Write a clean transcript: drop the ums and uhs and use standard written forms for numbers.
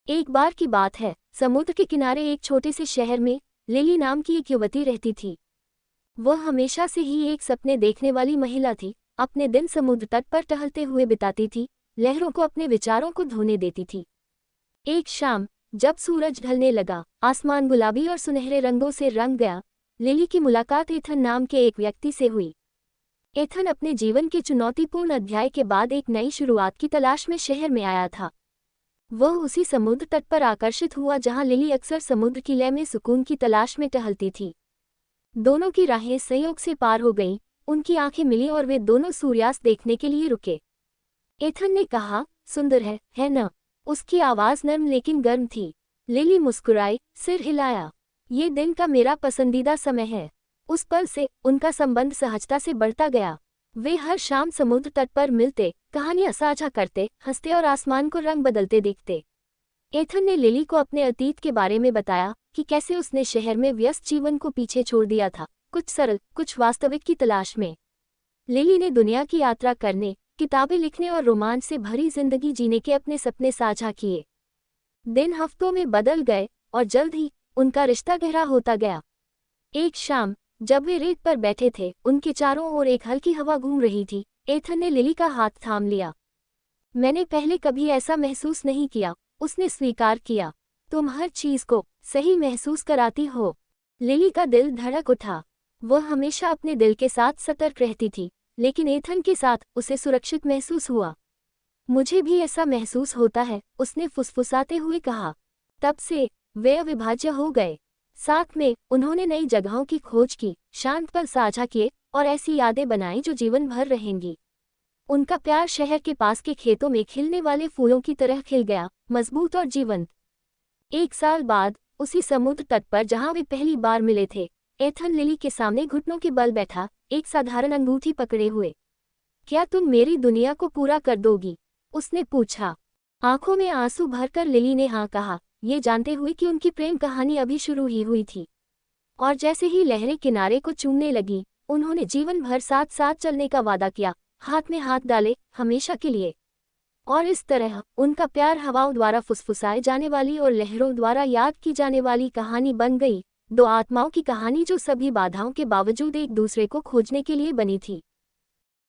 एक बार की बात है, समुद्र के किनारे एक छोटे से शहर में लिली नाम की एक युवती रहती थी। वह हमेशा से ही एक सपने देखने वाली महिला थी। अपने दिन समुद्र तट पर टहलते हुए बिताती थी, लहरों को अपने विचारों को धोने देती थी। एक शाम, जब सूरज ढलने लगा, आसमान गुलाबी और सुनहरे रंगों से रंग गया, लिली की मुलाकात एथन नाम के एक व्यक्ति से हुई। एथन अपने जीवन के चुनौतीपूर्ण अध्याय के बाद एक नई शुरुआत की तलाश में शहर में आया था। वह उसी समुद्र तट पर आकर्षित हुआ जहां लिली अक्सर समुद्र की लय में सुकून की तलाश में टहलती थी। दोनों की राहें संयोग से पार हो गईं, उनकी आंखें मिली और वे दोनों सूर्यास्त देखने के लिए रुके। एथन ने कहा, सुंदर है न? उसकी आवाज नर्म लेकिन गर्म थी। लिली मुस्कुराई, सिर हिलाया। ये दिन का मेरा पसंदीदा समय है। उस पल से उनका संबंध सहजता से बढ़ता गया। वे हर शाम समुद्र तट पर मिलते, कहानियां साझा करते, हंसते और आसमान को रंग बदलते देखते। एथन ने लिली को अपने अतीत के बारे में बताया कि कैसे उसने शहर में व्यस्त जीवन को पीछे छोड़ दिया था, कुछ सरल, कुछ वास्तविक की तलाश में। लिली ने दुनिया की यात्रा करने, किताबें लिखने और रोमांच से भरी जिंदगी जीने के अपने सपने साझा किए। दिन हफ्तों में बदल गए और जल्द ही उनका रिश्ता गहरा होता गया। एक शाम, जब वे रेत पर बैठे थे, उनके चारों ओर एक हल्की हवा घूम रही थी, एथन ने लिली का हाथ थाम लिया। मैंने पहले कभी ऐसा महसूस नहीं किया, उसने स्वीकार किया। तुम हर चीज को सही महसूस कराती हो। लिली का दिल धड़क उठा। वह हमेशा अपने दिल के साथ सतर्क रहती थी, लेकिन एथन के साथ उसे सुरक्षित महसूस हुआ। मुझे भी ऐसा महसूस होता है, उसने फुसफुसाते हुए कहा। तब से वे अविभाज्य हो गए। साथ में उन्होंने नई जगहों की खोज की, शांत पल साझा किए और ऐसी यादें बनाई जो जीवन भर रहेंगी। उनका प्यार शहर के पास के खेतों में खिलने वाले फूलों की तरह खिल गया, मजबूत और जीवंत। एक साल बाद, उसी समुद्र तट पर जहां वे पहली बार मिले थे, एथन लिली के सामने घुटनों के बल बैठा, एक साधारण अंगूठी पकड़े हुए। क्या तुम मेरी दुनिया को पूरा कर दोगी? उसने पूछा। आंखों में आंसू भरकर लिली ने हाँ कहा, ये जानते हुए कि उनकी प्रेम कहानी अभी शुरू ही हुई थी। और जैसे ही लहरें किनारे को चूमने लगी, उन्होंने जीवन भर साथ साथ चलने का वादा किया, हाथ में हाथ डाले, हमेशा के लिए। और इस तरह उनका प्यार हवाओं द्वारा फुसफुसाए जाने वाली और लहरों द्वारा याद की जाने वाली कहानी बन गई, दो आत्माओं की कहानी जो सभी बाधाओं के बावजूद एक दूसरे को खोजने के लिए बनी थी।